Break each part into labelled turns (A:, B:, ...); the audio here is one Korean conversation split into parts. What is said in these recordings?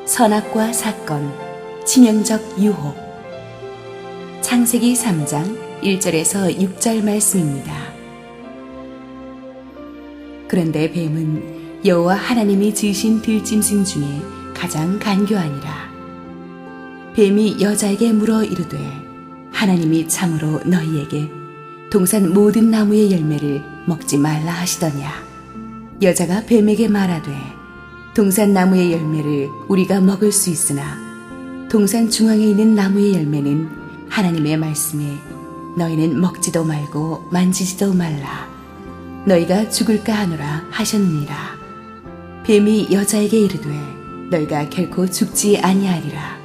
A: 선악과 사건, 치명적 유혹. 창세기 3장 1절에서 6절 말씀입니다. 그런데 뱀은 여호와 하나님이 지으신 들짐승 중에 가장 간교하니라. 뱀이 여자에게 물어 이르되 하나님이 참으로 너희에게 동산 모든 나무의 열매를 먹지 말라 하시더냐. 여자가 뱀에게 말하되 동산 나무의 열매를 우리가 먹을 수 있으나 동산 중앙에 있는 나무의 열매는 하나님의 말씀에 너희는 먹지도 말고 만지지도 말라. 너희가 죽을까 하노라 하셨느니라. 뱀이 여자에게 이르되 너희가 결코 죽지 아니하리라.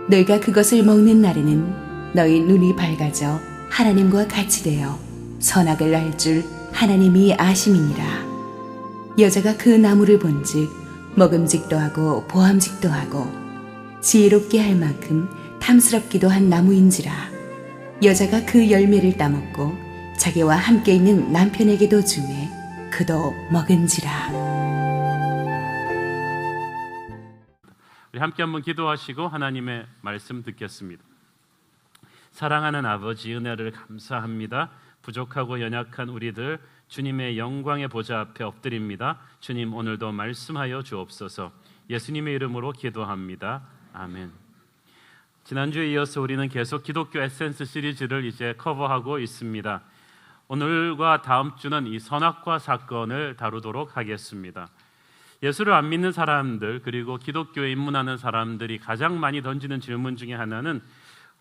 A: 너희가 그것을 먹는 날에는 너희 눈이 밝아져 하나님과 같이 되어 선악을 알 줄 하나님이 아심이니라. 여자가 그 나무를 본즉 먹음직도 하고 보암직도 하고 지혜롭게 할 만큼 탐스럽기도 한 나무인지라. 여자가 그 열매를 따먹고 자기와 함께 있는 남편에게도 주매 그도 먹은지라.
B: 우리 함께 한번 기도하시고 하나님의 말씀 듣겠습니다. 사랑하는 아버지, 은혜를 감사합니다. 부족하고 연약한 우리들 주님의 영광의 보좌 앞에 엎드립니다. 주님, 오늘도 말씀하여 주옵소서. 예수님의 이름으로 기도합니다. 아멘. 지난주에 이어서 우리는 계속 기독교 에센스 시리즈를 이제 커버하고 있습니다. 오늘과 다음 주는 이 선악과 사건을 다루도록 하겠습니다. 예수를 안 믿는 사람들, 그리고 기독교에 입문하는 사람들이 가장 많이 던지는 질문 중에 하나는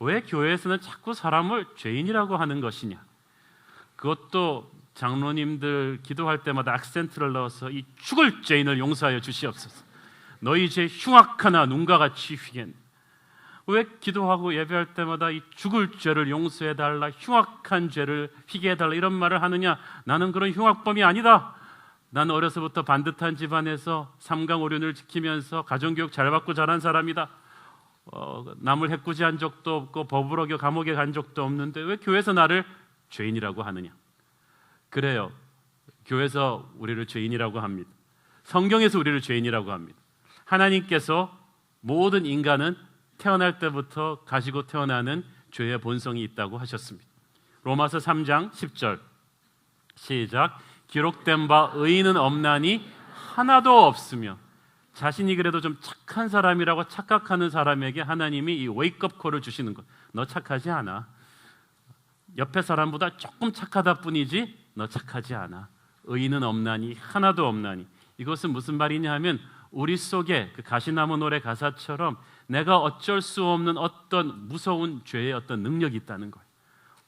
B: 왜 교회에서는 자꾸 사람을 죄인이라고 하는 것이냐. 그것도 장로님들 기도할 때마다 악센트를 넣어서 이 죽을 죄인을 용서하여 주시옵소서. 너희 죄 흉악하나 눈과 같이 휘겐. 왜 기도하고 예배할 때마다 이 죽을 죄를 용서해달라, 흉악한 죄를 휘게 해달라 이런 말을 하느냐. 나는 그런 흉악범이 아니다. 나는 어려서부터 반듯한 집안에서 삼강오륜을 지키면서 가정교육 잘 받고 자란 사람이다. 남을 해코지한 적도 없고 법을 어겨 감옥에 간 적도 없는데 왜 교회에서 나를 죄인이라고 하느냐. 그래요. 교회에서 우리를 죄인이라고 합니다. 성경에서 우리를 죄인이라고 합니다. 하나님께서 모든 인간은 태어날 때부터 가지고 태어나는 죄의 본성이 있다고 하셨습니다. 로마서 3장 10절 시작. 기록된 바 의인은 없나니 하나도 없으며. 자신이 그래도 좀 착한 사람이라고 착각하는 사람에게 하나님이 이 웨이크업 콜을 주시는 것. 너 착하지 않아. 옆에 사람보다 조금 착하다 뿐이지 너 착하지 않아. 의인은 없나니 하나도 없나니. 이것은 무슨 말이냐 하면 우리 속에 그 가시나무 노래 가사처럼 내가 어쩔 수 없는 어떤 무서운 죄의 어떤 능력이 있다는 거예요.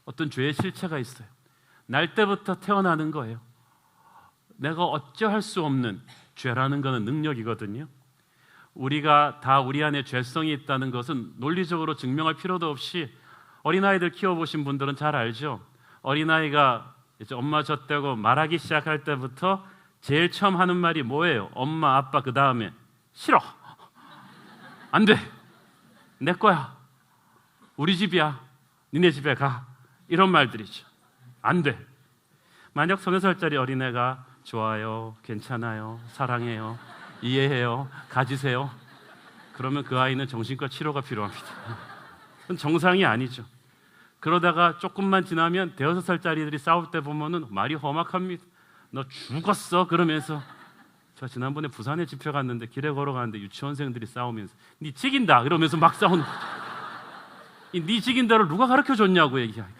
B: 어떤 죄의 실체가 있어요. 날 때부터 태어나는 거예요. 내가 어찌할 수 없는 죄라는 것은 능력이거든요. 우리가 다 우리 안에 죄성이 있다는 것은 논리적으로 증명할 필요도 없이 어린아이들 키워보신 분들은 잘 알죠. 어린아이가 이제 엄마 젖대고 말하기 시작할 때부터 제일 처음 하는 말이 뭐예요? 엄마, 아빠, 그 다음에 싫어. 안 돼. 내 거야. 우리 집이야. 니네 집에 가. 이런 말들이죠. 안 돼. 만약 30살짜리 어린애가 좋아요, 괜찮아요, 사랑해요, 이해해요, 가지세요. 그러면 그 아이는 정신과 치료가 필요합니다. 그건 정상이 아니죠. 그러다가 조금만 지나면 대여섯 살짜리들이 싸울 때 보면은 말이 험악합니다. 너 죽었어 그러면서. 제가 지난번에 부산에 집회 갔는데 길에 걸어가는데 유치원생들이 싸우면서 니 지긴다 이러면서 막 싸우는 거죠. 니 지긴다를 누가 가르쳐줬냐고 얘기하니까.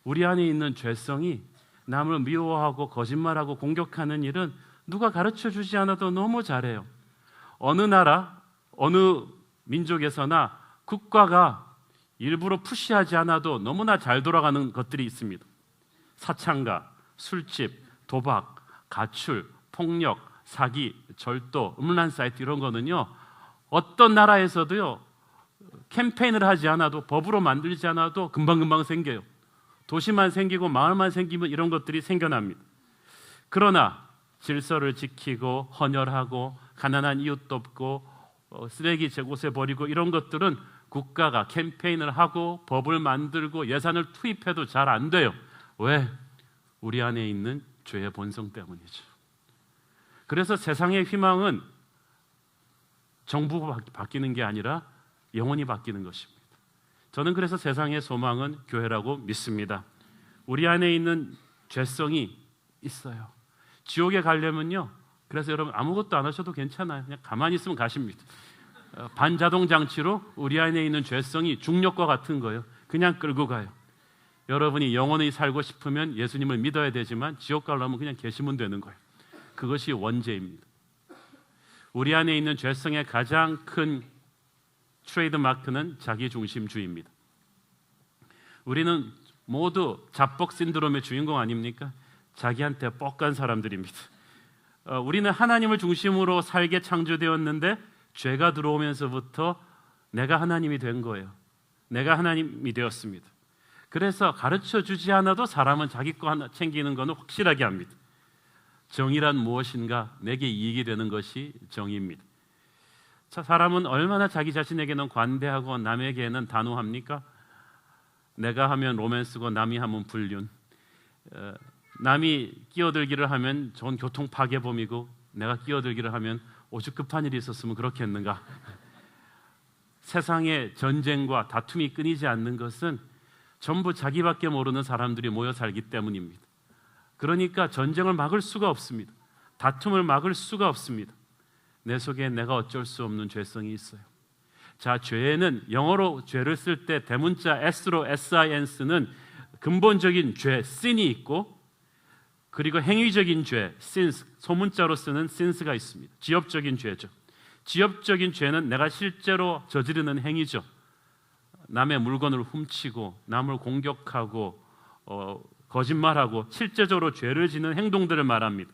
B: 우리 안에 있는 죄성이 남을 미워하고 거짓말하고 공격하는 일은 누가 가르쳐주지 않아도 너무 잘해요. 어느 나라, 어느 민족에서나 국가가 일부러 푸시하지 않아도 너무나 잘 돌아가는 것들이 있습니다. 사창가, 술집, 도박, 가출, 폭력, 사기, 절도, 음란 사이트 이런 거는요, 어떤 나라에서도요 캠페인을 하지 않아도, 법으로 만들지 않아도 금방금방 생겨요. 도시만 생기고 마을만 생기면 이런 것들이 생겨납니다. 그러나 질서를 지키고 헌혈하고 가난한 이웃 돕고 쓰레기 제곳에 버리고 이런 것들은 국가가 캠페인을 하고 법을 만들고 예산을 투입해도 잘 안 돼요. 왜? 우리 안에 있는 죄의 본성 때문이죠. 그래서 세상의 희망은 정부가 바뀌는 게 아니라 영혼이 바뀌는 것입니다. 저는 그래서 세상의 소망은 교회라고 믿습니다. 우리 안에 있는 죄성이 있어요. 지옥에 가려면요, 그래서 여러분 아무것도 안 하셔도 괜찮아요. 그냥 가만히 있으면 가십니다. 반자동 장치로 우리 안에 있는 죄성이 중력과 같은 거예요. 그냥 끌고 가요. 여러분이 영원히 살고 싶으면 예수님을 믿어야 되지만 지옥 가려면 그냥 계시면 되는 거예요. 그것이 원죄입니다. 우리 안에 있는 죄성의 가장 큰 트레이드 마크는 자기중심주의입니다. 우리는 모두 잡복 신드롬의 주인공 아닙니까? 자기한테 뻑간 사람들입니다. 우리는 하나님을 중심으로 살게 창조되었는데 죄가 들어오면서부터 내가 하나님이 된 거예요. 내가 하나님이 되었습니다. 그래서 가르쳐 주지 않아도 사람은 자기 거 하나 챙기는 것은 확실하게 합니다. 정의란 무엇인가? 내게 이익이 되는 것이 정의입니다. 자, 사람은 얼마나 자기 자신에게는 관대하고 남에게는 단호합니까? 내가 하면 로맨스고 남이 하면 불륜, 남이 끼어들기를 하면 좋은 교통 파괴범이고 내가 끼어들기를 하면 오죽 급한 일이 있었으면 그렇게 했는가. 세상의 전쟁과 다툼이 끊이지 않는 것은 전부 자기밖에 모르는 사람들이 모여 살기 때문입니다. 그러니까 전쟁을 막을 수가 없습니다. 다툼을 막을 수가 없습니다. 내 속에 내가 어쩔 수 없는 죄성이 있어요. 자, 죄는 영어로 죄를 쓸 때 대문자 S로 SINS는 근본적인 죄, sin이 있고, 그리고 행위적인 죄, sins, 소문자로 쓰는 sins가 있습니다. 지엽적인 죄죠. 지엽적인 죄는 내가 실제로 저지르는 행위죠. 남의 물건을 훔치고 남을 공격하고 거짓말하고 실제적으로 죄를 짓는 행동들을 말합니다.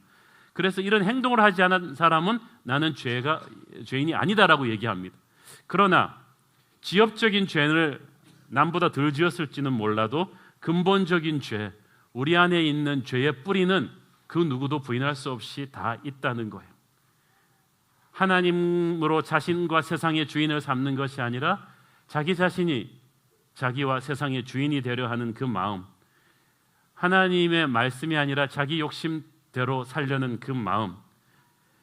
B: 그래서 이런 행동을 하지 않은 사람은 나는 죄인이 아니다라고 얘기합니다. 그러나 지엽적인 죄를 남보다 덜 지었을지는 몰라도 근본적인 죄, 우리 안에 있는 죄의 뿌리는 그 누구도 부인할 수 없이 다 있다는 거예요. 하나님으로 자신과 세상의 주인을 삼는 것이 아니라 자기 자신이 자기와 세상의 주인이 되려 하는 그 마음, 하나님의 말씀이 아니라 자기 욕심대로 살려는 그 마음,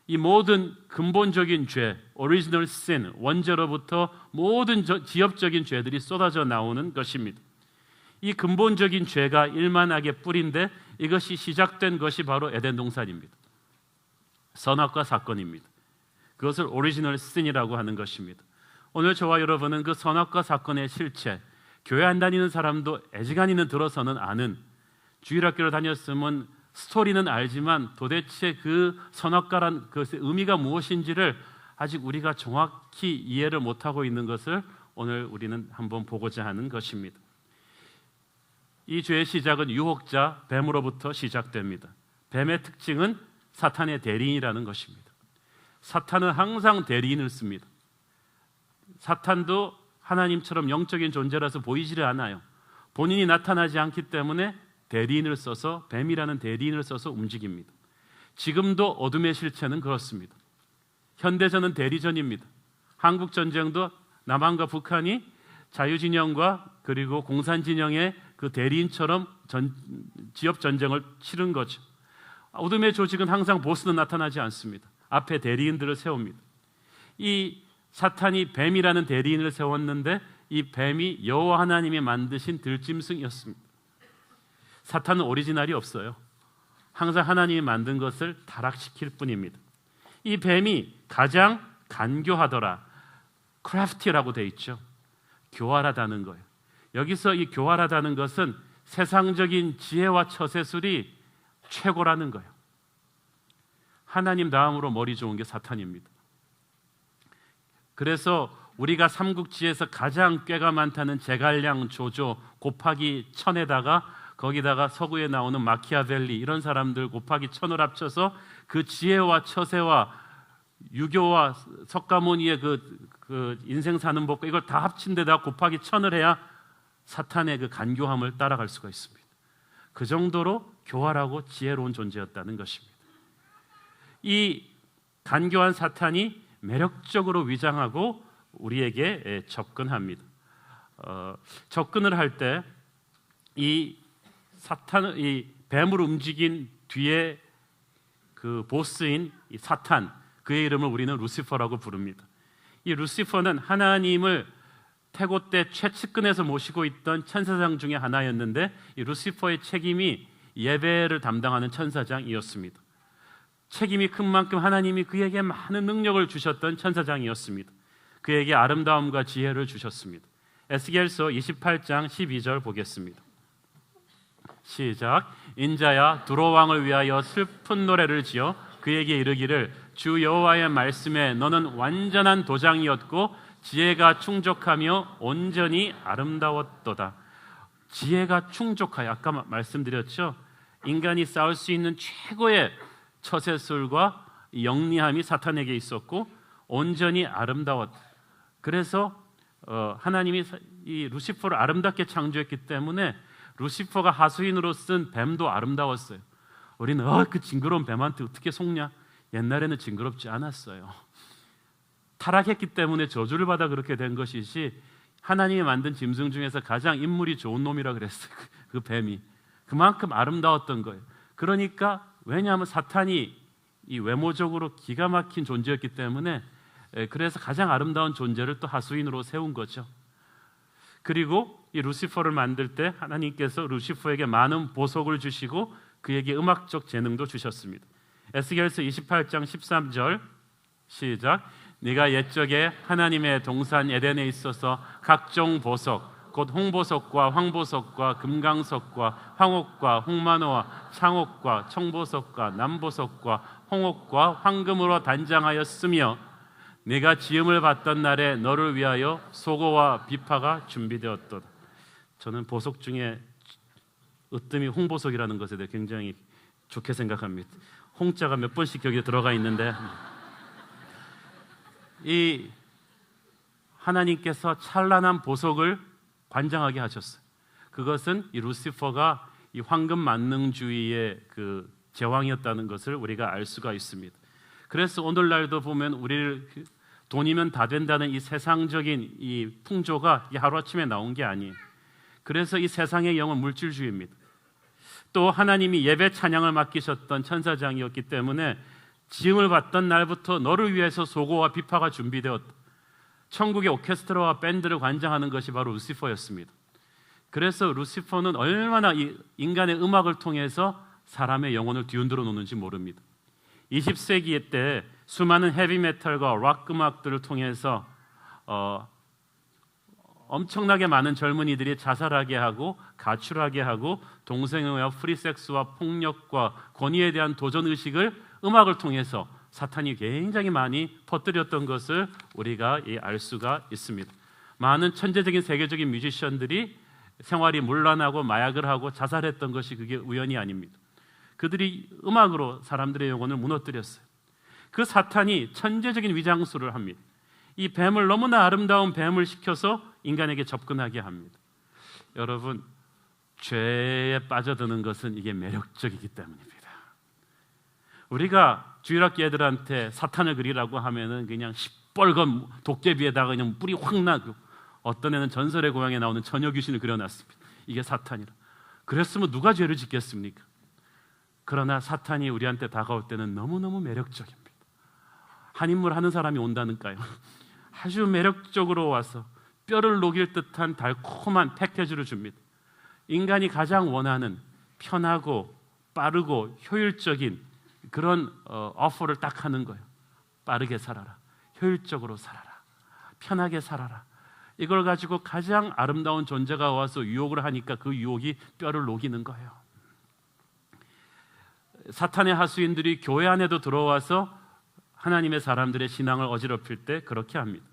B: 이 모든 근본적인 죄, original sin, 원죄로부터 모든 지엽적인 죄들이 쏟아져 나오는 것입니다. 이 근본적인 죄가 일만하게 뿌린데 이것이 시작된 것이 바로 에덴 동산입니다. 선악과 사건입니다. 그것을 original sin이라고 하는 것입니다. 오늘 저와 여러분은 그 선악과 사건의 실체, 교회 안 다니는 사람도 애지간히는 들어서는 아는, 주일학교를 다녔으면 스토리는 알지만 도대체 그 선악과란 것의 의미가 무엇인지를 아직 우리가 정확히 이해를 못하고 있는 것을 오늘 우리는 한번 보고자 하는 것입니다. 이 죄의 시작은 유혹자 뱀으로부터 시작됩니다. 뱀의 특징은 사탄의 대리인이라는 것입니다. 사탄은 항상 대리인을 씁니다. 사탄도 하나님처럼 영적인 존재라서 보이지를 않아요. 본인이 나타나지 않기 때문에 대리인을 써서, 뱀이라는 대리인을 써서 움직입니다. 지금도 어둠의 실체는 그렇습니다. 현대전은 대리전입니다. 한국 전쟁도 남한과 북한이 자유진영과 그리고 공산진영의 그 대리인처럼 지역 전쟁을 치른 거죠. 어둠의 조직은 항상 보스는 나타나지 않습니다. 앞에 대리인들을 세웁니다. 이 사탄이 뱀이라는 대리인을 세웠는데 이 뱀이 여호와 하나님이 만드신 들짐승이었습니다. 사탄은 오리지널이 없어요. 항상 하나님이 만든 것을 타락시킬 뿐입니다. 이 뱀이 가장 간교하더라, 크래프티라고 되어 있죠. 교활하다는 거예요. 여기서 이 교활하다는 것은 세상적인 지혜와 처세술이 최고라는 거예요. 하나님 다음으로 머리 좋은 게 사탄입니다. 그래서 우리가 삼국지에서 가장 꾀가 많다는 제갈량 조조 곱하기 1000에다가 거기다가 서구에 나오는 마키아벨리 이런 사람들 곱하기 1000을 합쳐서 그 지혜와 처세와 유교와 석가모니의 그 인생 사는 법과 이걸 다 합친 데다 곱하기 1000을 해야 사탄의 그 간교함을 따라갈 수가 있습니다. 그 정도로 교활하고 지혜로운 존재였다는 것입니다. 이 간교한 사탄이 매력적으로 위장하고 우리에게 접근합니다. 접근을 할 때 이 사탄, 이 뱀을 움직인 뒤에 그 보스인 이 사탄, 그의 이름을 우리는 루시퍼라고 부릅니다. 이 루시퍼는 하나님을 태고 때 최측근에서 모시고 있던 천사장 중에 하나였는데 이 루시퍼의 책임이 예배를 담당하는 천사장이었습니다. 책임이 큰 만큼 하나님이 그에게 많은 능력을 주셨던 천사장이었습니다. 그에게 아름다움과 지혜를 주셨습니다. 에스겔서 28장 12절 보겠습니다. 시작. 인자야 두로 왕을 위하여 슬픈 노래를 지어 그에게 이르기를 주 여호와의 말씀에 너는 완전한 도장이었고 지혜가 충족하며 온전히 아름다웠도다. 지혜가 충족하여 아까 말씀드렸죠. 인간이 쌓을 수 있는 최고의 처세술과 영리함이 사탄에게 있었고 온전히 아름다웠다. 그래서 하나님이 이 루시퍼를 아름답게 창조했기 때문에 루시퍼가 하수인으로 쓴 뱀도 아름다웠어요. 우리는 그 징그러운 뱀한테 어떻게 속냐? 옛날에는 징그럽지 않았어요. 타락했기 때문에 저주를 받아 그렇게 된 것이지 하나님이 만든 짐승 중에서 가장 인물이 좋은 놈이라 그랬어요. 그 뱀이 그만큼 아름다웠던 거예요. 그러니까 왜냐하면 사탄이 이 외모적으로 기가 막힌 존재였기 때문에 그래서 가장 아름다운 존재를 또 하수인으로 세운 거죠. 그리고 이 루시퍼를 만들 때 하나님께서 루시퍼에게 많은 보석을 주시고 그에게 음악적 재능도 주셨습니다. 에스겔서 28장 13절 시작. 네가 옛적에 하나님의 동산 에덴에 있어서 각종 보석 곧 홍보석과 황보석과 금강석과 황옥과 홍만호와 창옥과 청보석과 남보석과 홍옥과 황금으로 단장하였으며 네가 지음을 받던 날에 너를 위하여 소고와 비파가 준비되었도다. 저는 보석 중에 으뜸이 홍보석이라는 것에 대해 굉장히 좋게 생각합니다. 홍자가 몇 번씩 여기에 들어가 있는데 이 하나님께서 찬란한 보석을 관장하게 하셨어요. 그것은 이 루시퍼가 이 황금 만능주의의 그 제왕이었다는 것을 우리가 알 수가 있습니다. 그래서 오늘날도 보면 우리를 돈이면 다 된다는 이 세상적인 이 풍조가 하루아침에 나온 게 아니에요. 그래서 이 세상의 영은 물질주의입니다. 또 하나님이 예배 찬양을 맡기셨던 천사장이었기 때문에 지음을 받던 날부터 너를 위해서 소고와 비파가 준비되었다. 천국의 오케스트라와 밴드를 관장하는 것이 바로 루시퍼였습니다. 그래서 루시퍼는 얼마나 이 인간의 음악을 통해서 사람의 영혼을 뒤흔들어 놓는지 모릅니다. 20세기 때 수많은 헤비메탈과 락 음악들을 통해서 엄청나게 많은 젊은이들이 자살하게 하고 가출하게 하고 동성애와 프리섹스와 폭력과 권위에 대한 도전의식을 음악을 통해서 사탄이 굉장히 많이 퍼뜨렸던 것을 우리가 알 수가 있습니다. 많은 천재적인 세계적인 뮤지션들이 생활이 문란하고 마약을 하고 자살했던 것이 그게 우연이 아닙니다. 그들이 음악으로 사람들의 영혼을 무너뜨렸어요. 그 사탄이 천재적인 위장술을 합니다. 이 뱀을 너무나 아름다운 뱀을 시켜서 인간에게 접근하게 합니다. 여러분, 죄에 빠져드는 것은 이게 매력적이기 때문입니다. 우리가 주일학교 애들한테 사탄을 그리라고 하면은 그냥 시뻘건 도깨비에다가 그냥 뿔이 확 나고 어떤 애는 전설의 고향에 나오는 처녀 귀신을 그려놨습니다. 이게 사탄이라. 그랬으면 누가 죄를 짓겠습니까? 그러나 사탄이 우리한테 다가올 때는 너무너무 매력적입니다. 한 인물 하는 사람이 온다니까요. 아주 매력적으로 와서 뼈를 녹일 듯한 달콤한 패키지를 줍니다. 인간이 가장 원하는 편하고 빠르고 효율적인 그런 어퍼를 딱 하는 거예요. 빠르게 살아라, 효율적으로 살아라, 편하게 살아라. 이걸 가지고 가장 아름다운 존재가 와서 유혹을 하니까 그 유혹이 뼈를 녹이는 거예요. 사탄의 하수인들이 교회 안에도 들어와서 하나님의 사람들의 신앙을 어지럽힐 때 그렇게 합니다.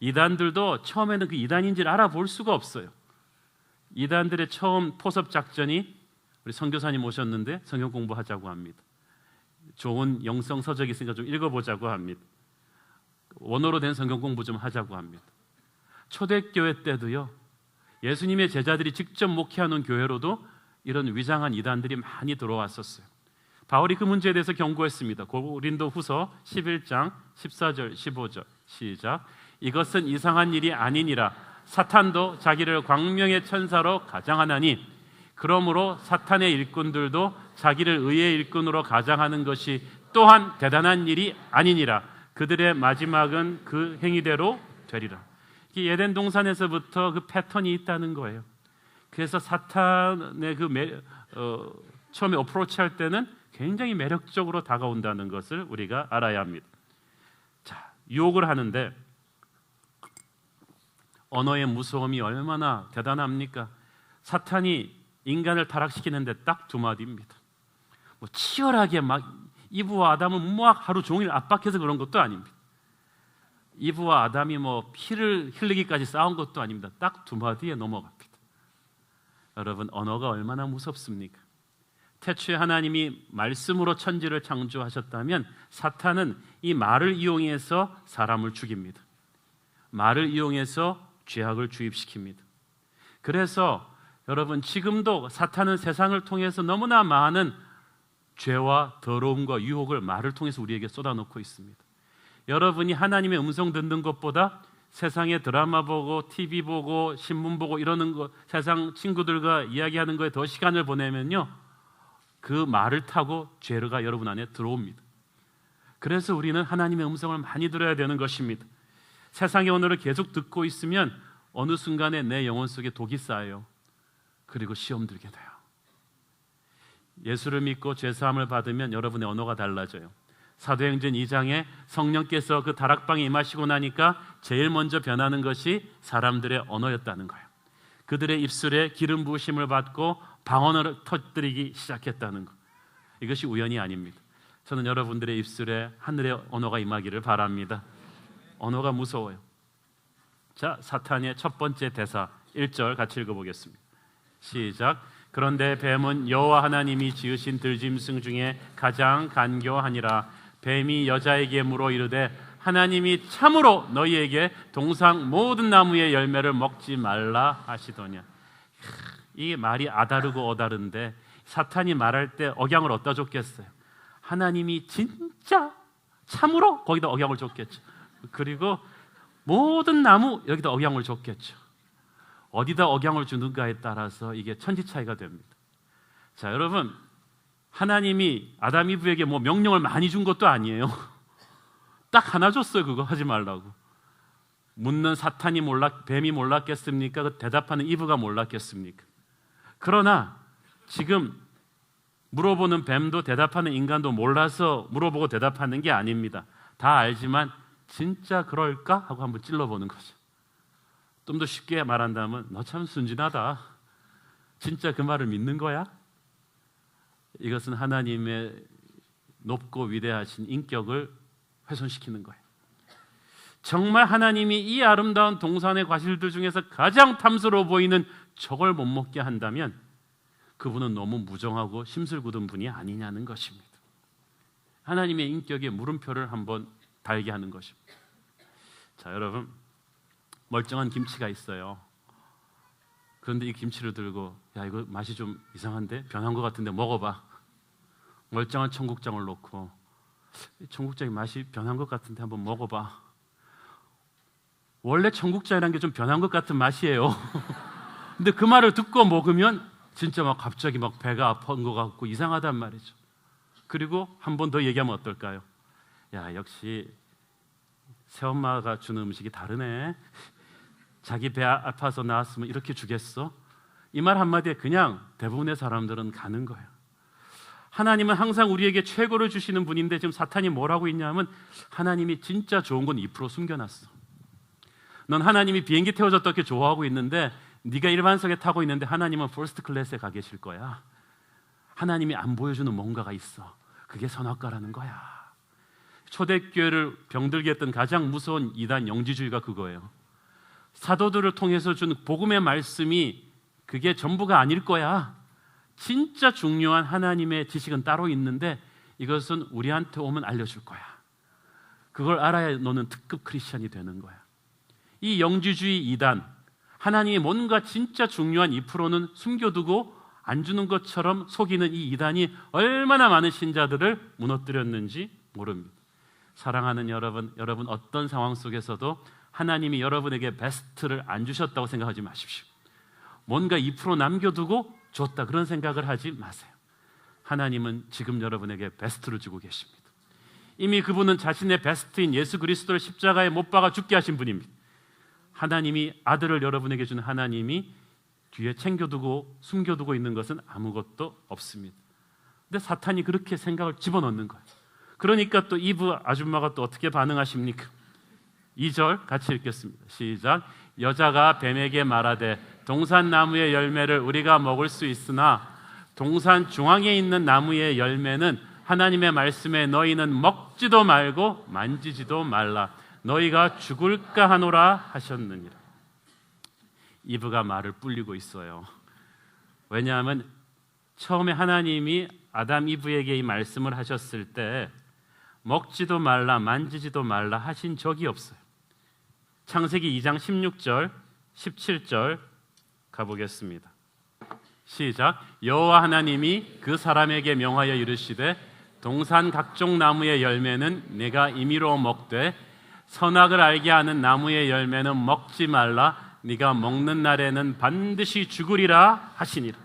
B: 이단들도 처음에는 그 이단인지를 알아볼 수가 없어요. 이단들의 처음 포섭 작전이 우리 선교사님 오셨는데 성경 공부하자고 합니다. 좋은 영성 서적이 있으니까 좀 읽어보자고 합니다. 원어로 된 성경 공부 좀 하자고 합니다. 초대교회 때도요, 예수님의 제자들이 직접 목회하는 교회로도 이런 위장한 이단들이 많이 들어왔었어요. 바울이 그 문제에 대해서 경고했습니다. 고린도후서 11장 14절 15절 시작. 이것은 이상한 일이 아니니라. 사탄도 자기를 광명의 천사로 가장하나니 그러므로 사탄의 일꾼들도 자기를 의의 일꾼으로 가장하는 것이 또한 대단한 일이 아니니라. 그들의 마지막은 그 행위대로 되리라. 이 에덴 동산에서부터 그 패턴이 있다는 거예요. 그래서 사탄의 처음에 어프로치할 때는 굉장히 매력적으로 다가온다는 것을 우리가 알아야 합니다. 자, 유혹을 하는데 언어의 무서움이 얼마나 대단합니까? 사탄이 인간을 타락시키는데 딱 두 마디입니다. 뭐 치열하게 막 이브와 아담을 막 하루 종일 압박해서 그런 것도 아닙니다. 이브와 아담이 뭐 피를 흘리기까지 싸운 것도 아닙니다. 딱 두 마디에 넘어갑니다. 여러분, 언어가 얼마나 무섭습니까? 태초에 하나님이 말씀으로 천지를 창조하셨다면 사탄은 이 말을 이용해서 사람을 죽입니다. 말을 이용해서 죄악을 주입시킵니다. 그래서 여러분, 지금도 사탄은 세상을 통해서 너무나 많은 죄와 더러움과 유혹을 말을 통해서 우리에게 쏟아놓고 있습니다. 여러분이 하나님의 음성 듣는 것보다 세상에 드라마 보고 TV 보고 신문 보고 이러는 거, 세상 친구들과 이야기하는 거에 더 시간을 보내면요, 그 말을 타고 죄가 여러분 안에 들어옵니다. 그래서 우리는 하나님의 음성을 많이 들어야 되는 것입니다. 세상의 언어를 계속 듣고 있으면 어느 순간에 내 영혼 속에 독이 쌓여요. 그리고 시험 들게 돼요. 예수를 믿고 죄사함을 받으면 여러분의 언어가 달라져요. 사도행전 2장에 성령께서 그 다락방에 임하시고 나니까 제일 먼저 변하는 것이 사람들의 언어였다는 거예요. 그들의 입술에 기름 부으심을 받고 방언을 터뜨리기 시작했다는 것. 이것이 우연이 아닙니다. 저는 여러분들의 입술에 하늘의 언어가 임하기를 바랍니다. 언어가 무서워요. 자, 사탄의 첫 번째 대사 1절 같이 읽어보겠습니다. 시작. 그런데 뱀은 여호와 하나님이 지으신 들짐승 중에 가장 간교하니라. 뱀이 여자에게 물어 이르되 하나님이 참으로 너희에게 동상 모든 나무의 열매를 먹지 말라 하시더냐. 이 말이 아다르고 어다른데 사탄이 말할 때 억양을 어디다 줬겠어요? 하나님이 진짜 참으로 거기다 억양을 줬겠죠. 그리고 모든 나무 여기다 억양을 줬겠죠. 어디다 억양을 주는가에 따라서 이게 천지 차이가 됩니다. 자, 여러분, 하나님이 아담 이브에게 뭐 명령을 많이 준 것도 아니에요. 딱 하나 줬어요. 그거 하지 말라고. 묻는 사탄이 뱀이 몰랐겠습니까? 그 대답하는 이브가 몰랐겠습니까? 그러나 지금 물어보는 뱀도 대답하는 인간도 몰라서 물어보고 대답하는 게 아닙니다. 다 알지만 진짜 그럴까? 하고 한번 찔러보는 거죠. 좀 더 쉽게 말한다면 너 참 순진하다. 진짜 그 말을 믿는 거야? 이것은 하나님의 높고 위대하신 인격을 훼손시키는 거예요. 정말 하나님이 이 아름다운 동산의 과실들 중에서 가장 탐스러워 보이는 저걸 못 먹게 한다면 그분은 너무 무정하고 심술궂은 분이 아니냐는 것입니다. 하나님의 인격에 물음표를 한번 달게 하는 것입니다. 자, 여러분, 멀쩡한 김치가 있어요. 그런데 이 김치를 들고 야, 이거 맛이 좀 이상한데? 변한 것 같은데 먹어봐. 멀쩡한 청국장을 놓고 청국장이 맛이 변한 것 같은데 한번 먹어봐. 원래 청국장이라는 게 좀 변한 것 같은 맛이에요. 근데 그 말을 듣고 먹으면 진짜 막 갑자기 막 배가 아픈 것 같고 이상하단 말이죠. 그리고 한 번 더 얘기하면 어떨까요? 야, 역시 새엄마가 주는 음식이 다르네. 자기 배 아파서 나왔으면 이렇게 주겠어? 이 말 한마디에 그냥 대부분의 사람들은 가는 거예요. 하나님은 항상 우리에게 최고를 주시는 분인데 지금 사탄이 뭐라고 있냐면 하나님이 진짜 좋은 건 2% 숨겨놨어. 넌 하나님이 비행기 태워줬다 이렇게 좋아하고 있는데 네가 일반석에 타고 있는데 하나님은 퍼스트 클래스에 가 계실 거야. 하나님이 안 보여주는 뭔가가 있어. 그게 선악과라는 거야. 초대교회를 병들게 했던 가장 무서운 이단 영지주의가 그거예요. 사도들을 통해서 준 복음의 말씀이 그게 전부가 아닐 거야. 진짜 중요한 하나님의 지식은 따로 있는데 이것은 우리한테 오면 알려줄 거야. 그걸 알아야 너는 특급 크리스천이 되는 거야. 이 영지주의 이단, 하나님이 뭔가 진짜 중요한 2%는 숨겨두고 안 주는 것처럼 속이는 이 이단이 얼마나 많은 신자들을 무너뜨렸는지 모릅니다. 사랑하는 여러분, 여러분 어떤 상황 속에서도 하나님이 여러분에게 베스트를 안 주셨다고 생각하지 마십시오. 뭔가 2% 남겨두고 줬다 그런 생각을 하지 마세요. 하나님은 지금 여러분에게 베스트를 주고 계십니다. 이미 그분은 자신의 베스트인 예수 그리스도를 십자가에 못 박아 죽게 하신 분입니다. 하나님이 아들을 여러분에게 준 하나님이 뒤에 챙겨두고 숨겨두고 있는 것은 아무것도 없습니다. 근데 사탄이 그렇게 생각을 집어넣는 거예요. 그러니까 또 이브 아줌마가 또 어떻게 반응하십니까? 2절 같이 읽겠습니다. 시작. 여자가 뱀에게 말하되 동산 나무의 열매를 우리가 먹을 수 있으나 동산 중앙에 있는 나무의 열매는 하나님의 말씀에 너희는 먹지도 말고 만지지도 말라. 너희가 죽을까 하노라 하셨느니라. 이브가 말을 불리고 있어요. 왜냐하면 처음에 하나님이 아담 이브에게 이 말씀을 하셨을 때 먹지도 말라 만지지도 말라 하신 적이 없어요. 창세기 2장 16절 17절 가보겠습니다. 시작. 여호와 하나님이 그 사람에게 명하여 이르시되 동산 각종 나무의 열매는 내가 임의로 먹되 선악을 알게 하는 나무의 열매는 먹지 말라. 네가 먹는 날에는 반드시 죽으리라 하시니라.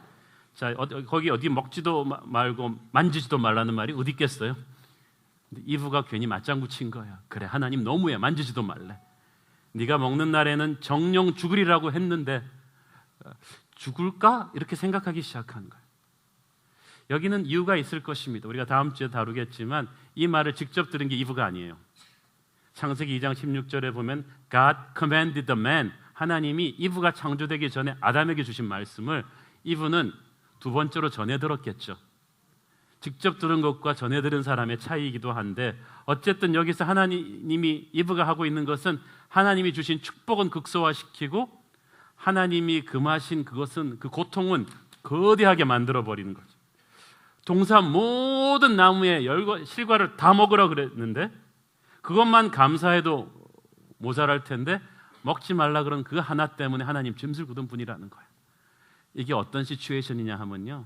B: 자, 거기 어디 먹지도 말고 만지지도 말라는 말이 어디 있겠어요? 근데 이브가 괜히 맞장구 친 거야. 그래, 하나님 너무해. 만지지도 말래. 네가 먹는 날에는 정령 죽으리라고 했는데 죽을까? 이렇게 생각하기 시작한 거예요. 여기는 이유가 있을 것입니다. 우리가 다음 주에 다루겠지만 이 말을 직접 들은 게 이브가 아니에요. 창세기 2장 16절에 보면 God commanded the man, 하나님이 이브가 창조되기 전에 아담에게 주신 말씀을 이브는 두 번째로 전해 들었겠죠. 직접 들은 것과 전해 들은 사람의 차이이기도 한데 어쨌든 여기서 하나님이 이브가 하고 있는 것은 하나님이 주신 축복은 극소화시키고 하나님이 금하신 그것은 그 고통은 거대하게 만들어 버리는 거죠. 동산 모든 나무의 열과 실과를 다 먹으라 그랬는데 그것만 감사해도 모자랄 텐데 먹지 말라 그런 그 하나 때문에 하나님 짐승 굳은 분이라는 거예요. 이게 어떤 시츄에이션이냐 하면요,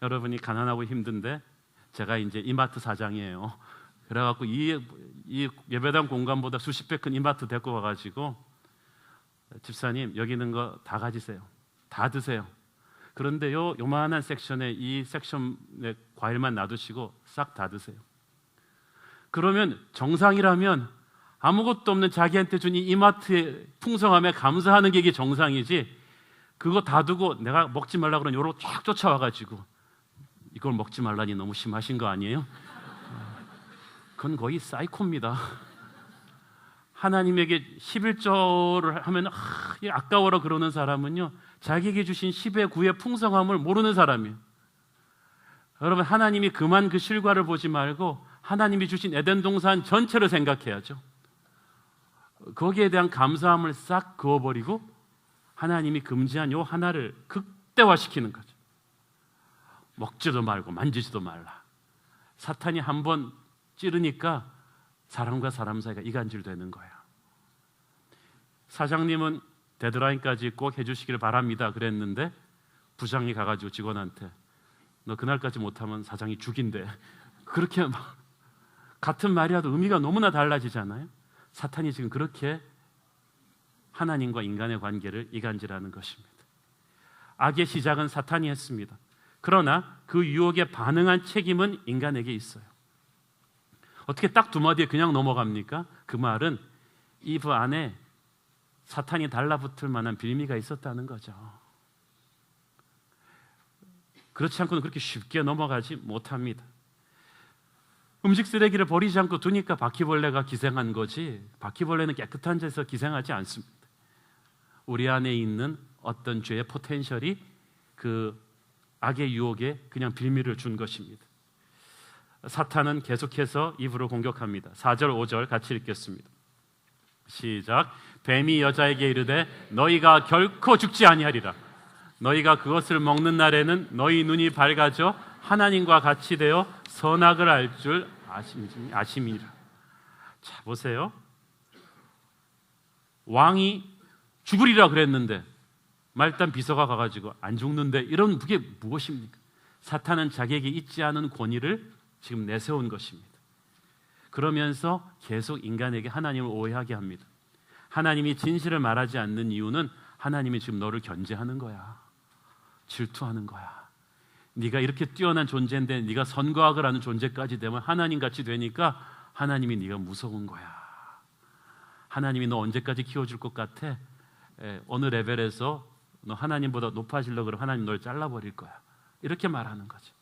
B: 여러분이 가난하고 힘든데 제가 이제 이마트 사장이에요. 그래갖고 이 예배당 공간보다 수십 배 큰 이마트 데리고 와가지고 집사님 여기 있는 거 다 가지세요. 다 드세요. 그런데 요만한 섹션에 이 섹션에 과일만 놔두시고 싹 다 드세요. 그러면 정상이라면 아무것도 없는 자기한테 준 이 이마트의 풍성함에 감사하는 게 이게 정상이지, 그거 다 두고 내가 먹지 말라 그러는 요로 쫙 쫓아와가지고 이걸 먹지 말라니 너무 심하신 거 아니에요? 그건 거의 사이코입니다. 하나님에게 11조를 하면 아까워라 그러는 사람은요, 자기에게 주신 10의 9의 풍성함을 모르는 사람이에요. 여러분, 하나님이 그만 그 실과를 보지 말고 하나님이 주신 에덴 동산 전체를 생각해야죠. 거기에 대한 감사함을 싹 그어버리고 하나님이 금지한 요 하나를 극대화시키는 거죠. 먹지도 말고 만지지도 말라. 사탄이 한번 찌르니까 사람과 사람 사이가 이간질 되는 거야. 사장님은 데드라인까지 꼭 해주시길 바랍니다 그랬는데 부장이 가가지고 직원한테 너 그날까지 못하면 사장이 죽인대. 그렇게 막 같은 말이라도 의미가 너무나 달라지잖아요. 사탄이 지금 그렇게 하나님과 인간의 관계를 이간질하는 것입니다. 악의 시작은 사탄이 했습니다. 그러나 그 유혹에 반응한 책임은 인간에게 있어요. 어떻게 딱 두 마디에 그냥 넘어갑니까? 그 말은 이브 안에 사탄이 달라붙을 만한 빌미가 있었다는 거죠. 그렇지 않고는 그렇게 쉽게 넘어가지 못합니다. 음식 쓰레기를 버리지 않고 두니까 바퀴벌레가 기생한 거지, 바퀴벌레는 깨끗한 데서 기생하지 않습니다. 우리 안에 있는 어떤 죄의 포텐셜이 그 악의 유혹에 그냥 빌미를 준 것입니다. 사탄은 계속해서 이브를 공격합니다. 4절 5절 같이 읽겠습니다. 시작. 뱀이 여자에게 이르되 너희가 결코 죽지 아니하리라. 너희가 그것을 먹는 날에는 너희 눈이 밝아져 하나님과 같이 되어 선악을 알 줄 아심이라. 자, 보세요. 왕이 죽으리라 그랬는데 말단 비서가 가가지고 안 죽는데, 이런 그게 무엇입니까? 사탄은 자기에게 있지 않은 권위를 지금 내세운 것입니다. 그러면서 계속 인간에게 하나님을 오해하게 합니다. 하나님이 진실을 말하지 않는 이유는 하나님이 지금 너를 견제하는 거야. 질투하는 거야. 네가 이렇게 뛰어난 존재인데 네가 선과 악을 하는 존재까지 되면 하나님같이 되니까 하나님이 네가 무서운 거야. 하나님이 너 언제까지 키워줄 것 같아? 어느 레벨에서 너 하나님보다 높아지려고 그러면 하나님 널 잘라버릴 거야. 이렇게 말하는 거죠.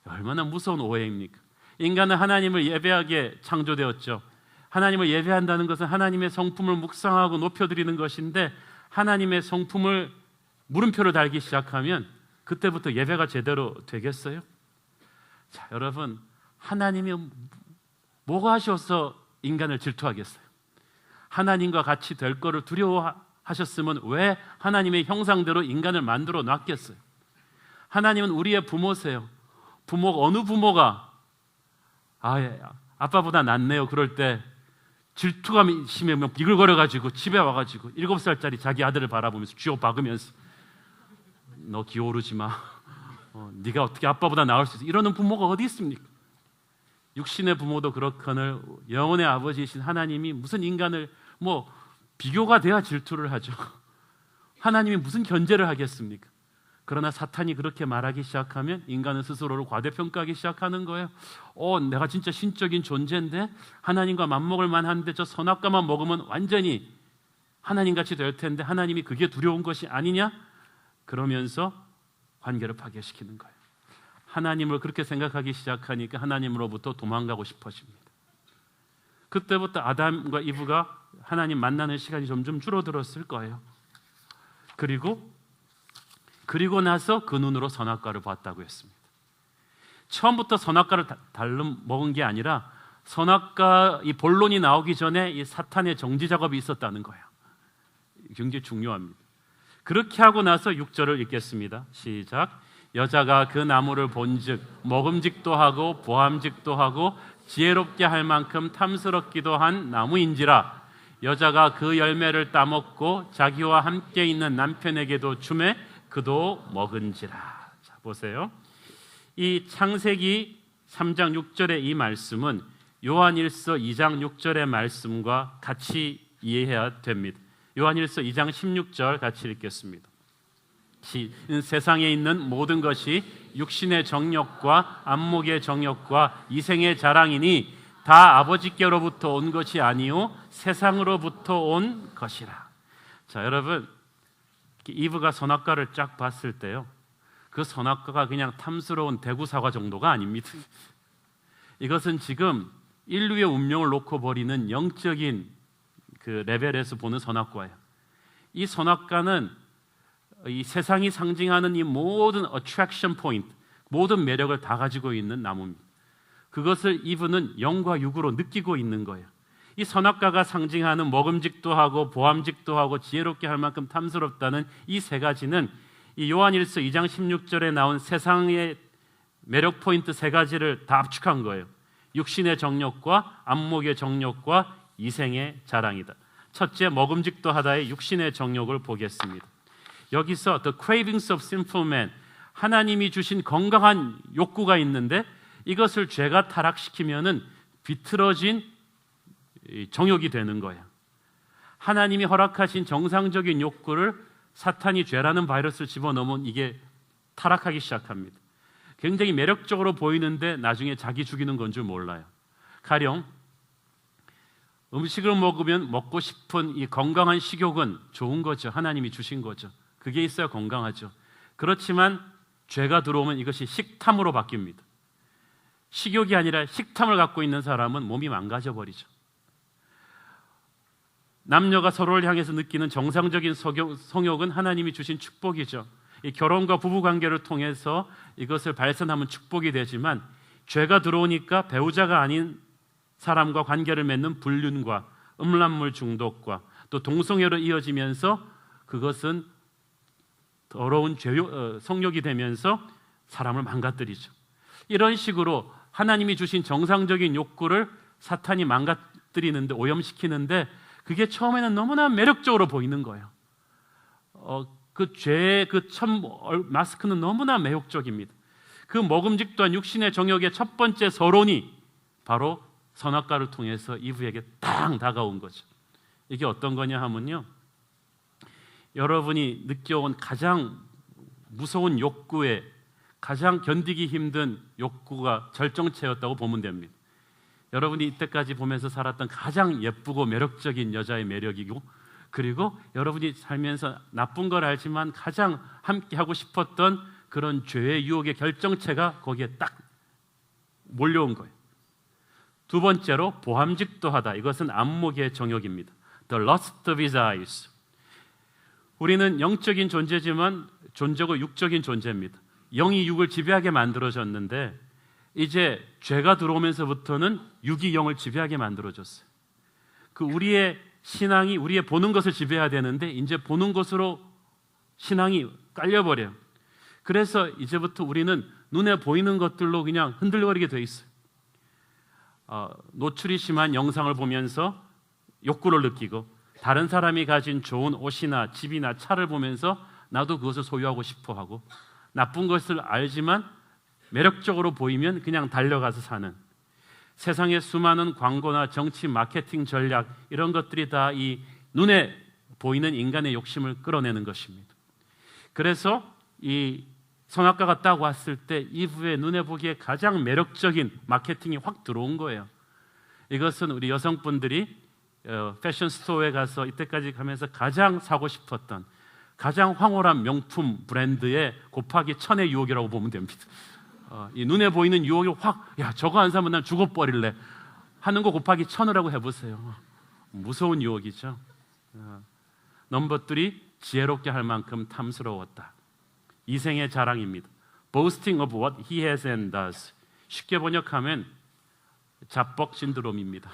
B: 얼마나 무서운 오해입니까? 인간은 하나님을 예배하게 창조되었죠. 하나님을 예배한다는 것은 하나님의 성품을 묵상하고 높여드리는 것인데, 하나님의 성품을 물음표를 달기 시작하면 그때부터 예배가 제대로 되겠어요? 자, 여러분, 하나님이 뭐가 하셔서 인간을 질투하겠어요? 하나님과 같이 될 거를 두려워하셨으면 왜 하나님의 형상대로 인간을 만들어 놨겠어요? 하나님은 우리의 부모세요. 어느 부모가 아빠보다 낫네요 그럴 때 질투가 심하면 비글거려가지고 집에 와가지고 7살짜리 자기 아들을 바라보면서 쥐어박으면서 너 기어오르지 마. 네가 어떻게 아빠보다 나을 수 있어? 이러는 부모가 어디 있습니까? 육신의 부모도 그렇거늘 영혼의 아버지이신 하나님이 무슨 인간을 비교가 돼야 질투를 하죠. 하나님이 무슨 견제를 하겠습니까? 그러나 사탄이 그렇게 말하기 시작하면 인간은 스스로를 과대평가하기 시작하는 거예요. 내가 진짜 신적인 존재인데 하나님과 맞먹을 만한데 저 선악과만 먹으면 완전히 하나님같이 될 텐데 하나님이 그게 두려운 것이 아니냐? 그러면서 관계를 파괴시키는 거예요. 하나님을 그렇게 생각하기 시작하니까 하나님으로부터 도망가고 싶어집니다. 그때부터 아담과 이브가 하나님 만나는 시간이 점점 줄어들었을 거예요. 그리고 나서 그 눈으로 선악과를 봤다고 했습니다. 처음부터 선악과를 먹은 게 아니라 선악과 이 본론이 나오기 전에 이 사탄의 정지 작업이 있었다는 거예요. 굉장히 중요합니다. 그렇게 하고 나서 6절을 읽겠습니다. 시작. 여자가 그 나무를 본즉 먹음직도 하고 보암직도 하고 지혜롭게 할 만큼 탐스럽기도 한 나무인지라. 여자가 그 열매를 따먹고 자기와 함께 있는 남편에게도 주매 그도 먹은지라. 자, 보세요. 이 창세기 3장 6절의 이 말씀은 요한일서 2장 6절의 말씀과 같이 이해해야 됩니다. 요한일서 2장 16절 같이 읽겠습니다. 세상에 있는 모든 것이 육신의 정욕과 안목의 정욕과 이생의 자랑이니 다 아버지께로부터 온 것이 아니요 세상으로부터 온 것이라. 자, 여러분, 이브가 선악과를 쫙 봤을 때요, 그 선악과가 그냥 탐스러운 대구 사과 정도가 아닙니다. 이것은 지금 인류의 운명을 놓고 버리는 영적인 그 레벨에서 보는 선악과예요. 이 선악과는 이 세상이 상징하는 이 모든 attraction point, 모든 매력을 다 가지고 있는 나무입니다. 그것을 이브는 영과 육으로 느끼고 있는 거예요. 이 선악과가 상징하는 먹음직도 하고 보암직도 하고 지혜롭게 할 만큼 탐스럽다는 이 세 가지는 이 요한일서 2장 16절에 나온 세상의 매력 포인트 세 가지를 다 압축한 거예요. 육신의 정욕과 안목의 정욕과 이생의 자랑이다. 첫째, 먹음직도 하다의 육신의 정욕을 보겠습니다. 여기서 The cravings of sinful man, 하나님이 주신 건강한 욕구가 있는데 이것을 죄가 타락시키면은 비틀어진 정욕이 되는 거예요. 하나님이 허락하신 정상적인 욕구를 사탄이 죄라는 바이러스를 집어넣으면 이게 타락하기 시작합니다. 굉장히 매력적으로 보이는데 나중에 자기 죽이는 건 줄 몰라요. 가령 음식을 먹으면 먹고 싶은 이 건강한 식욕은 좋은 거죠. 하나님이 주신 거죠. 그게 있어야 건강하죠. 그렇지만 죄가 들어오면 이것이 식탐으로 바뀝니다. 식욕이 아니라 식탐을 갖고 있는 사람은 몸이 망가져 버리죠. 남녀가 서로를 향해서 느끼는 정상적인 성욕은 하나님이 주신 축복이죠. 이 결혼과 부부관계를 통해서 이것을 발산하면 축복이 되지만 죄가 들어오니까 배우자가 아닌 사람과 관계를 맺는 불륜과 음란물 중독과 또 동성애로 이어지면서 그것은 더러운 성욕이 되면서 사람을 망가뜨리죠. 이런 식으로 하나님이 주신 정상적인 욕구를 사탄이 망가뜨리는데, 오염시키는데 그게 처음에는 너무나 매력적으로 보이는 거예요. 그 죄의 그 첫 마스크는 너무나 매혹적입니다. 그 먹음직 또한 육신의 정욕의 첫 번째 서론이 바로 선악과를 통해서 이브에게 딱 다가온 거죠. 이게 어떤 거냐 하면요, 여러분이 느껴온 가장 무서운 욕구에 가장 견디기 힘든 욕구가 절정체였다고 보면 됩니다. 여러분이 이때까지 보면서 살았던 가장 예쁘고 매력적인 여자의 매력이고, 그리고 여러분이 살면서 나쁜 걸 알지만 가장 함께 하고 싶었던 그런 죄의 유혹의 결정체가 거기에 딱 몰려온 거예요. 두 번째로 보함직도하다. 이것은 안목의 정욕입니다. The lust of his eyes. 우리는 영적인 존재지만 존재고 육적인 존재입니다. 영이 육을 지배하게 만들어졌는데 이제 죄가 들어오면서부터는 육이 영을 지배하게 만들어졌어요. 그 우리의 신앙이 우리의 보는 것을 지배해야 되는데 이제 보는 것으로 신앙이 깔려버려요. 그래서 이제부터 우리는 눈에 보이는 것들로 그냥 흔들거리게 돼 있어요. 노출이 심한 영상을 보면서 욕구를 느끼고, 다른 사람이 가진 좋은 옷이나 집이나 차를 보면서 나도 그것을 소유하고 싶어 하고, 나쁜 것을 알지만 매력적으로 보이면 그냥 달려가서 사는, 세상의 수많은 광고나 정치 마케팅 전략, 이런 것들이 다 이 눈에 보이는 인간의 욕심을 끌어내는 것입니다. 그래서 이 선악과가 딱 왔을 때 이브의 눈에 보기에 가장 매력적인 마케팅이 확 들어온 거예요. 이것은 우리 여성분들이 패션 스토어에 가서 이때까지 가면서 가장 사고 싶었던 가장 황홀한 명품 브랜드의 곱하기 1000의 유혹이라고 보면 됩니다. 이 눈에 보이는 유혹이 확, 야, 저거 안 사면 난 죽어버릴래 하는 거 곱하기 1000이라고 해보세요. 무서운 유혹이죠. 넘버 3, 지혜롭게 할 만큼 탐스러웠다. 이생의 자랑입니다. Boasting of what he has and does. 쉽게 번역하면 자뻑 신드롬입니다.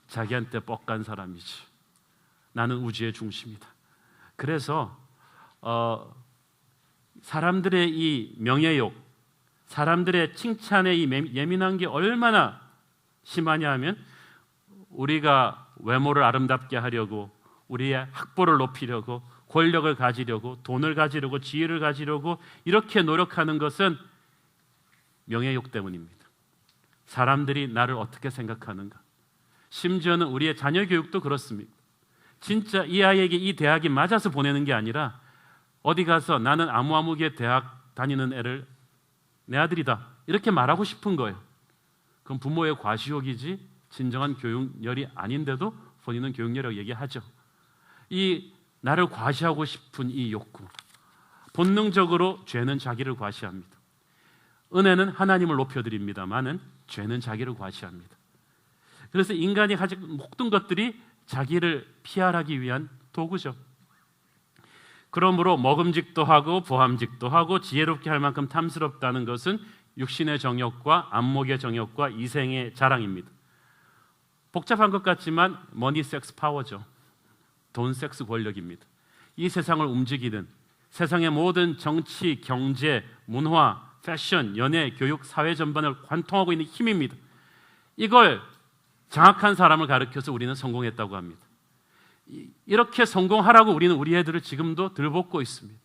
B: 자기한테 뻑간 사람이지. 나는 우주의 중심이다. 그래서 사람들의 이 명예욕, 사람들의 칭찬에 이 예민한 게 얼마나 심하냐 하면, 우리가 외모를 아름답게 하려고, 우리의 학벌을 높이려고, 권력을 가지려고, 돈을 가지려고, 지혜를 가지려고 이렇게 노력하는 것은 명예욕 때문입니다. 사람들이 나를 어떻게 생각하는가. 심지어는 우리의 자녀 교육도 그렇습니다. 진짜 이 아이에게 이 대학이 맞아서 보내는 게 아니라 어디 가서 나는 아무개 대학 다니는 애를 내 아들이다 이렇게 말하고 싶은 거예요. 그건 부모의 과시욕이지 진정한 교육열이 아닌데도 본인은 교육열이라고 얘기하죠. 이 나를 과시하고 싶은 이 욕구, 본능적으로 죄는 자기를 과시합니다. 은혜는 하나님을 높여드립니다마는 죄는 자기를 과시합니다. 그래서 인간이 가진 모든 것들이 자기를 피하기 위한 도구죠. 그러므로 먹음직도 하고 보함직도 하고 지혜롭게 할 만큼 탐스럽다는 것은 육신의 정욕과 안목의 정욕과 이생의 자랑입니다. 복잡한 것 같지만 머니, 섹스, 파워죠. 돈, 섹스, 권력입니다. 이 세상을 움직이는 세상의 모든 정치, 경제, 문화, 패션, 연애, 교육, 사회 전반을 관통하고 있는 힘입니다. 이걸 장악한 사람을 가르쳐서 우리는 성공했다고 합니다. 이렇게 성공하라고 우리는 우리 애들을 지금도 들볶고 있습니다.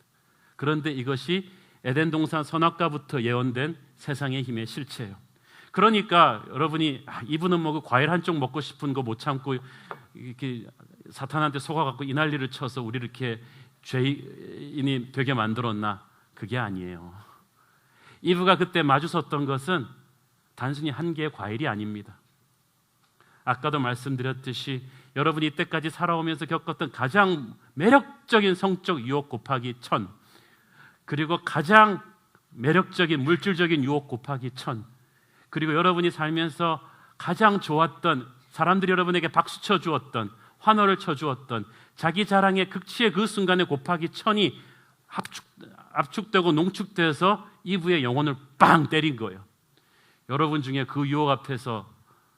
B: 그런데 이것이 에덴 동산 선악과부터 예언된 세상의 힘의 실체예요. 그러니까 여러분이 이분은 뭐 과일 한쪽 먹고 싶은 거 못 참고 이렇게 사탄한테 속아갖고 이 난리를 쳐서 우리를 이렇게 죄인이 되게 만들었나? 그게 아니에요. 이브가 그때 마주섰던 것은 단순히 한 개의 과일이 아닙니다. 아까도 말씀드렸듯이 여러분이 이때까지 살아오면서 겪었던 가장 매력적인 성적 유혹 곱하기 1000, 그리고 가장 매력적인 물질적인 유혹 곱하기 1000, 그리고 여러분이 살면서 가장 좋았던, 사람들이 여러분에게 박수 쳐주었던, 환호를 쳐주었던 자기 자랑의 극치의 그 순간에 곱하기 1000이 압축되고 농축돼서 이브의 영혼을 빵 때린 거예요. 여러분 중에 그 유혹 앞에서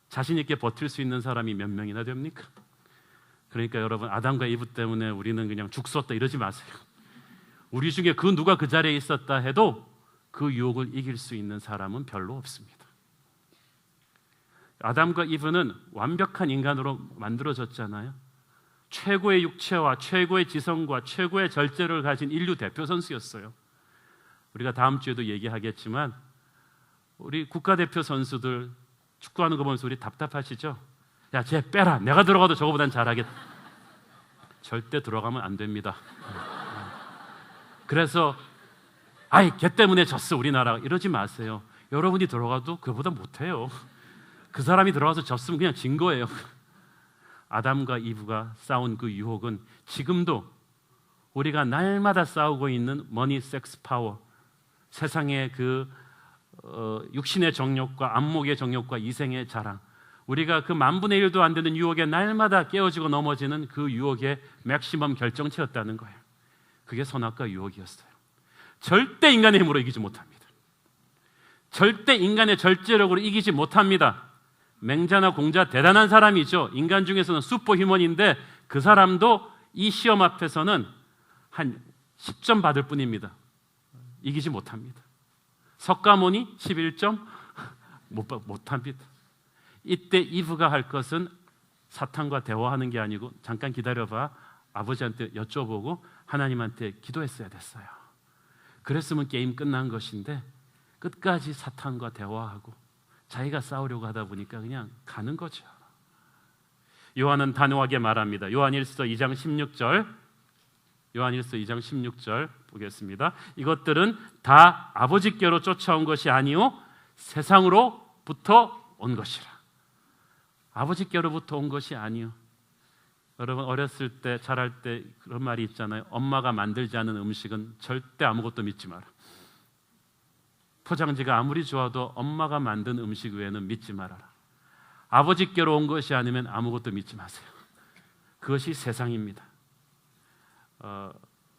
B: 자신 있게 버틸 수 있는 사람이 몇 명이나 됩니까? 그러니까 여러분, 아담과 이브 때문에 우리는 그냥 죽었다 이러지 마세요. 우리 중에 그 누가 그 자리에 있었다 해도 그 유혹을 이길 수 있는 사람은 별로 없습니다. 아담과 이브는 완벽한 인간으로 만들어졌잖아요. 최고의 육체와 최고의 지성과 최고의 절제를 가진 인류 대표 선수였어요. 우리가 다음 주에도 얘기하겠지만 우리 국가대표 선수들 축구하는 거 보면서 우리 답답하시죠? 야, 쟤 빼라. 내가 들어가도 저거보단 잘하겠다. 절대 들어가면 안 됩니다. 그래서 아이, 걔 때문에 졌어 우리나라 이러지 마세요. 여러분이 들어가도 그보다 못해요. 그 사람이 들어와서 졌으면 그냥 진 거예요. 아담과 이브가 싸운 그 유혹은 지금도 우리가 날마다 싸우고 있는 머니, 섹스, 파워, 세상의 그 육신의 정욕과 안목의 정욕과 이생의 자랑, 우리가 그 1/1000의 1도 안 되는 유혹에 날마다 깨어지고 넘어지는 그 유혹의 맥시멈 결정체였다는 거예요. 그게 선악과 유혹이었어요. 절대 인간의 힘으로 이기지 못합니다. 절대 인간의 절제력으로 이기지 못합니다. 맹자나 공자 대단한 사람이죠. 인간 중에서는 슈퍼휴먼인데 그 사람도 이 시험 앞에서는 한 10점 받을 뿐입니다. 이기지 못합니다. 석가모니 11점 못합니다. 이때 이브가 할 것은 사탄과 대화하는 게 아니고 잠깐 기다려봐, 아버지한테 여쭤보고 하나님한테 기도했어야 됐어요. 그랬으면 게임 끝난 것인데 끝까지 사탄과 대화하고 자기가 싸우려고 하다 보니까 그냥 가는 거죠. 요한은 단호하게 말합니다. 요한일서 2장 16절, 요한일서 2장 16절 보겠습니다. 이것들은 다 아버지께로 쫓아온 것이 아니요 세상으로부터 온 것이라. 아버지께로부터 온 것이 아니요. 여러분 어렸을 때 자랄 때 그런 말이 있잖아요. 엄마가 만들지 않은 음식은 절대 아무것도 믿지 마라. 포장지가 아무리 좋아도 엄마가 만든 음식 외에는 믿지 말아라. 아버지께로 온 것이 아니면 아무것도 믿지 마세요. 그것이 세상입니다.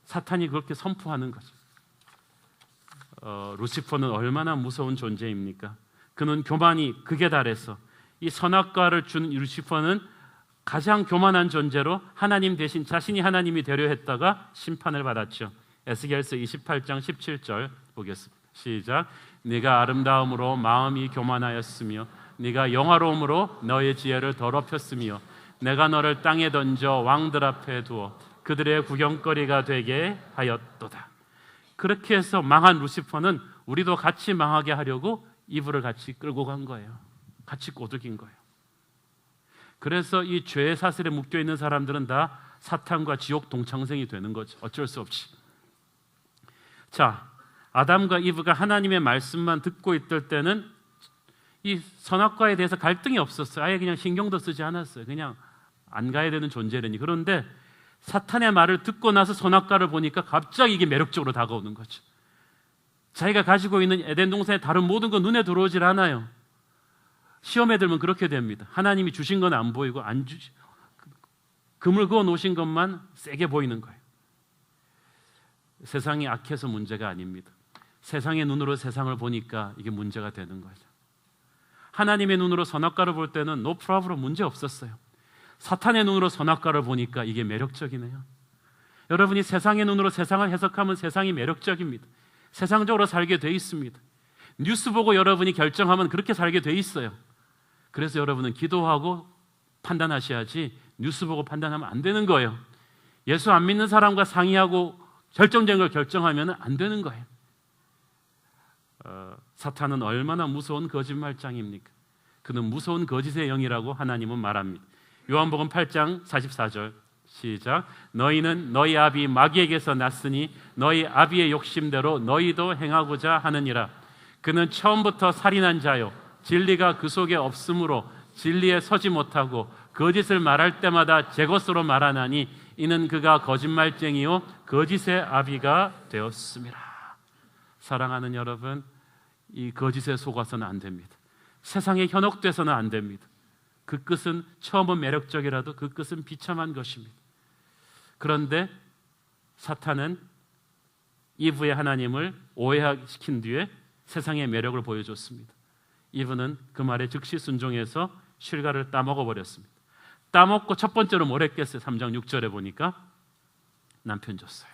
B: 사탄이 그렇게 선포하는 거죠. 루시퍼는 얼마나 무서운 존재입니까? 그는 교만이 극에 달해서 이 선악과를 준 루시퍼는 가장 교만한 존재로 하나님 대신 자신이 하나님이 되려 했다가 심판을 받았죠. 에스겔서 28장 17절 보겠습니다. 시작. 네가 아름다움으로 마음이 교만하였으며 네가 영화로움으로 너의 지혜를 더럽혔으며 내가 너를 땅에 던져 왕들 앞에 두어 그들의 구경거리가 되게 하였도다. 그렇게 해서 망한 루시퍼는 우리도 같이 망하게 하려고 이브를 같이 끌고 간 거예요. 같이 꼬드긴 거예요. 그래서 이 죄의 사슬에 묶여 있는 사람들은 다 사탄과 지옥 동창생이 되는 거죠. 어쩔 수 없이. 자, 아담과 이브가 하나님의 말씀만 듣고 있을 때는 이 선악과에 대해서 갈등이 없었어요. 아예 그냥 신경도 쓰지 않았어요. 그냥 안 가야 되는 존재라니. 그런데 사탄의 말을 듣고 나서 선악과를 보니까 갑자기 이게 매력적으로 다가오는 거죠. 자기가 가지고 있는 에덴 동산의 다른 모든 건 눈에 들어오질 않아요. 시험에 들면 그렇게 됩니다. 하나님이 주신 건 안 보이고 금을 그어 놓으신 것만 세게 보이는 거예요. 세상이 악해서 문제가 아닙니다. 세상의 눈으로 세상을 보니까 이게 문제가 되는 거죠. 하나님의 눈으로 선악과를 볼 때는 no problem, 문제 없었어요. 사탄의 눈으로 선악과를 보니까 이게 매력적이네요. 여러분이 세상의 눈으로 세상을 해석하면 세상이 매력적입니다. 세상적으로 살게 돼 있습니다. 뉴스 보고 여러분이 결정하면 그렇게 살게 돼 있어요. 그래서 여러분은 기도하고 판단하셔야지 뉴스 보고 판단하면 안 되는 거예요. 예수 안 믿는 사람과 상의하고 결정적인 걸 결정하면 안 되는 거예요. 사탄은 얼마나 무서운 거짓말장입니까? 그는 무서운 거짓의 영이라고 하나님은 말합니다. 요한복음 8장 44절 시작. 너희는 너희 아비 마귀에게서 났으니 너희 아비의 욕심대로 너희도 행하고자 하느니라. 그는 처음부터 살인한 자요 진리가 그 속에 없으므로 진리에 서지 못하고 거짓을 말할 때마다 제 것으로 말하나니 이는 그가 거짓말쟁이요 거짓의 아비가 되었습니다. 사랑하는 여러분, 이 거짓에 속아서는 안 됩니다. 세상에 현혹돼서는 안 됩니다. 그 끝은 처음은 매력적이라도 그 끝은 비참한 것입니다. 그런데 사탄은 이브의 하나님을 오해시킨 뒤에 세상의 매력을 보여줬습니다. 이브는 그 말에 즉시 순종해서 실과를 따먹어 버렸습니다. 따먹고 첫 번째로 뭘 했겠어요? 3장 6절에 보니까 남편 줬어요.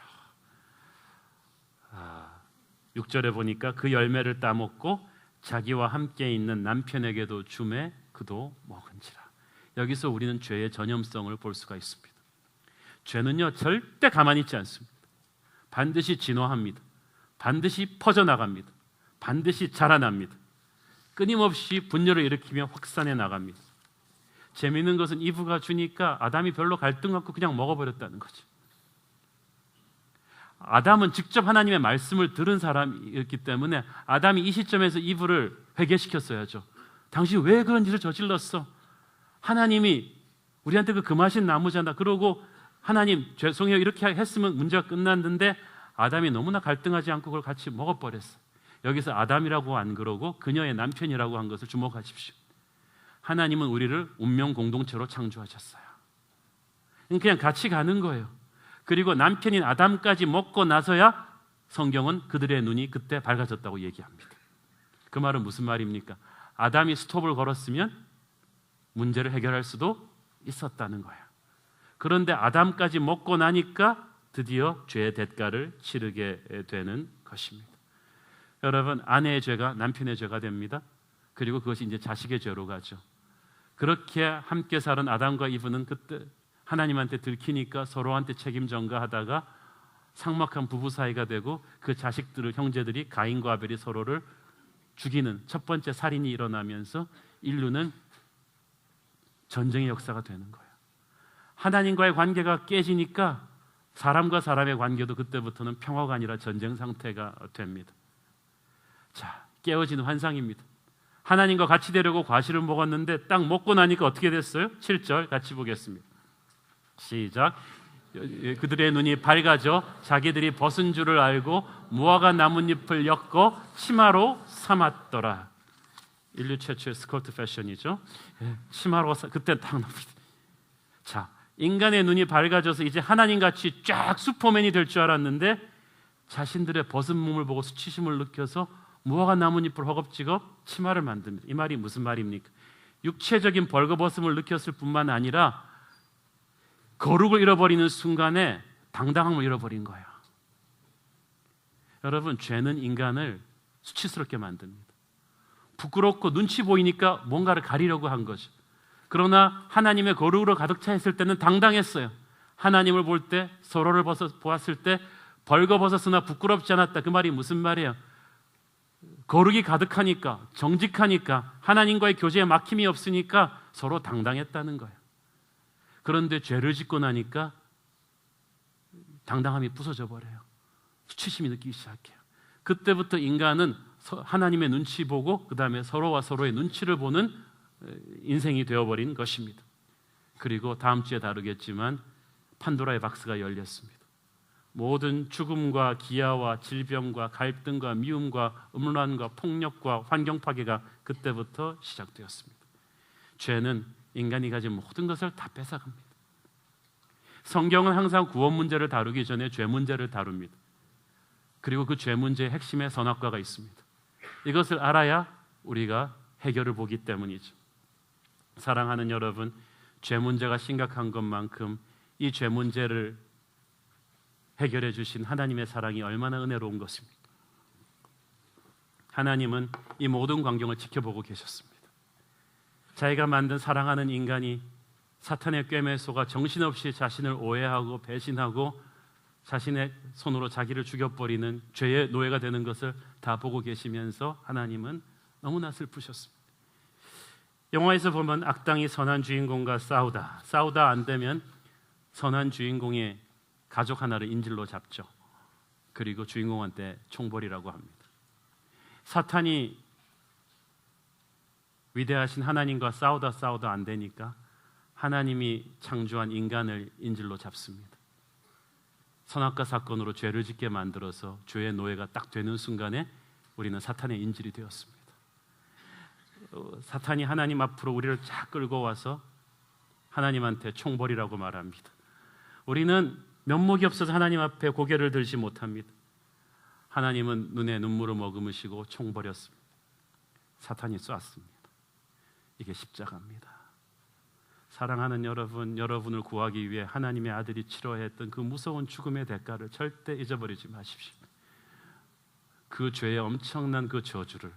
B: 6절에 보니까 그 열매를 따먹고 자기와 함께 있는 남편에게도 주매 그도 먹은지라. 여기서 우리는 죄의 전염성을 볼 수가 있습니다. 죄는요 절대 가만히 있지 않습니다. 반드시 진화합니다. 반드시 퍼져나갑니다. 반드시 자라납니다. 끊임없이 분열을 일으키며 확산해 나갑니다. 재미있는 것은 이브가 주니까 아담이 별로 갈등 없고 그냥 먹어버렸다는 거죠. 아담은 직접 하나님의 말씀을 들은 사람이었기 때문에 아담이 이 시점에서 이브를 회개시켰어야죠. 당신 왜 그런 짓을 저질렀어? 하나님이 우리한테 그 금하신 나무잖아. 그러고 하나님 죄송해요 이렇게 했으면 문제가 끝났는데 아담이 너무나 갈등하지 않고 그걸 같이 먹어버렸어. 여기서 아담이라고 안 그러고 그녀의 남편이라고 한 것을 주목하십시오. 하나님은 우리를 운명 공동체로 창조하셨어요. 그냥 같이 가는 거예요. 그리고 남편인 아담까지 먹고 나서야 성경은 그들의 눈이 그때 밝아졌다고 얘기합니다. 그 말은 무슨 말입니까? 아담이 스톱을 걸었으면 문제를 해결할 수도 있었다는 거예요. 그런데 아담까지 먹고 나니까 드디어 죄의 대가를 치르게 되는 것입니다. 여러분, 아내의 죄가 남편의 죄가 됩니다. 그리고 그것이 이제 자식의 죄로 가죠. 그렇게 함께 살은 아담과 이브는 그때 하나님한테 들키니까 서로한테 책임 전가하다가 삭막한 부부 사이가 되고 그 자식들을 형제들이 가인과 아벨이 서로를 죽이는 첫 번째 살인이 일어나면서 인류는 전쟁의 역사가 되는 거예요. 하나님과의 관계가 깨지니까 사람과 사람의 관계도 그때부터는 평화가 아니라 전쟁 상태가 됩니다. 자, 깨어진 환상입니다. 하나님과 같이 되려고 과실을 먹었는데 딱 먹고 나니까 어떻게 됐어요? 7절 같이 보겠습니다. 시작. 그들의 눈이 밝아져 자기들이 벗은 줄을 알고 무화과 나뭇잎을 엮어 치마로 삼았더라. 인류 최초의 스커트 패션이죠. 치마로 그때 딱 나옵니다. 자, 인간의 눈이 밝아져서 이제 하나님같이 쫙 슈퍼맨이 될 줄 알았는데 자신들의 벗은 몸을 보고 수치심을 느껴서 무화과 나뭇잎을 허겁지겁 치마를 만듭니다. 이 말이 무슨 말입니까? 육체적인 벌거벗음을 느꼈을 뿐만 아니라 거룩을 잃어버리는 순간에 당당함을 잃어버린 거예요. 여러분, 죄는 인간을 수치스럽게 만듭니다. 부끄럽고 눈치 보이니까 뭔가를 가리려고 한 거죠. 그러나 하나님의 거룩으로 가득 차 있을 때는 당당했어요. 하나님을 볼 때, 서로를 보았을 때 벌거벗었으나 부끄럽지 않았다. 그 말이 무슨 말이에요? 거룩이 가득하니까, 정직하니까, 하나님과의 교제에 막힘이 없으니까 서로 당당했다는 거예요. 그런데 죄를 짓고 나니까 당당함이 부서져 버려요. 수치심이 느끼기 시작해요. 그때부터 인간은 하나님의 눈치 보고 그 다음에 서로와 서로의 눈치를 보는 인생이 되어버린 것입니다. 그리고 다음 주에 다루겠지만 판도라의 박스가 열렸습니다. 모든 죽음과 기아와 질병과 갈등과 미움과 음란과 폭력과 환경 파괴가 그때부터 시작되었습니다. 죄는 인간이 가진 모든 것을 다 뺏어갑니다. 성경은 항상 구원 문제를 다루기 전에 죄 문제를 다룹니다. 그리고 그 죄 문제의 핵심에 선악과가 있습니다. 이것을 알아야 우리가 해결을 보기 때문이죠. 사랑하는 여러분, 죄 문제가 심각한 것만큼 이 죄 문제를 해결해 주신 하나님의 사랑이 얼마나 은혜로운 것입니까? 하나님은 이 모든 광경을 지켜보고 계셨습니다. 자기가 만든 사랑하는 인간이 사탄의 꾀매에 속아 정신없이 자신을 오해하고 배신하고 자신의 손으로 자기를 죽여버리는 죄의 노예가 되는 것을 다 보고 계시면서 하나님은 너무나 슬프셨습니다. 영화에서 보면 악당이 선한 주인공과 싸우다 안 되면 선한 주인공의 가족 하나를 인질로 잡죠. 그리고 주인공한테 총벌이라고 합니다. 사탄이 위대하신 하나님과 싸우다 안 되니까 하나님이 창조한 인간을 인질로 잡습니다. 선악과 사건으로 죄를 짓게 만들어서 죄의 노예가 딱 되는 순간에 우리는 사탄의 인질이 되었습니다. 사탄이 하나님 앞으로 우리를 쫙 끌고 와서 하나님한테 총벌이라고 말합니다. 우리는 면목이 없어서 하나님 앞에 고개를 들지 못합니다. 하나님은 눈에 눈물을 머금으시고 총벌였습니다. 사탄이 쐈습니다. 이게 십자가입니다. 사랑하는 여러분, 여러분을 구하기 위해 하나님의 아들이 치러야 했던 그 무서운 죽음의 대가를 절대 잊어버리지 마십시오. 그 죄의 엄청난 그 저주를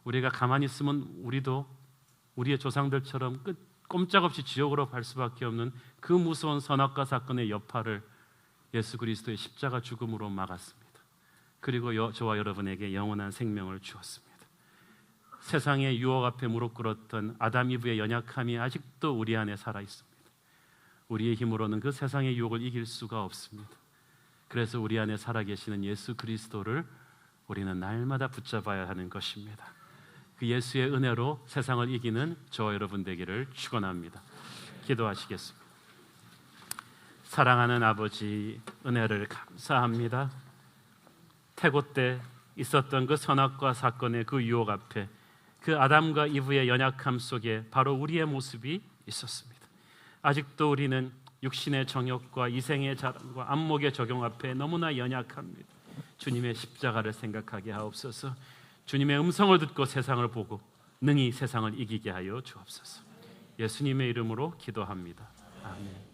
B: 우리가 가만히 있으면 우리도 우리의 조상들처럼 꼼짝없이 지옥으로 갈 수밖에 없는 그 무서운 선악과 사건의 여파를 예수 그리스도의 십자가 죽음으로 막았습니다. 그리고 저와 여러분에게 영원한 생명을 주었습니다. 세상의 유혹 앞에 무릎 꿇었던 아담 이브의 연약함이 아직도 우리 안에 살아 있습니다. 우리의 힘으로는 그 세상의 유혹을 이길 수가 없습니다. 그래서 우리 안에 살아계시는 예수 그리스도를 우리는 날마다 붙잡아야 하는 것입니다. 그 예수의 은혜로 세상을 이기는 저와 여러분 되기를 축원합니다. 기도하시겠습니다. 사랑하는 아버지, 은혜를 감사합니다. 태고 때 있었던 그 선악과 사건의 그 유혹 앞에 그 아담과 이브의 연약함 속에 바로 우리의 모습이 있었습니다. 아직도 우리는 육신의 정욕과 이생의 자랑과 안목의 적용 앞에 너무나 연약합니다. 주님의 십자가를 생각하게 하옵소서. 주님의 음성을 듣고 세상을 보고 능히 세상을 이기게 하여 주옵소서. 예수님의 이름으로 기도합니다. 아멘.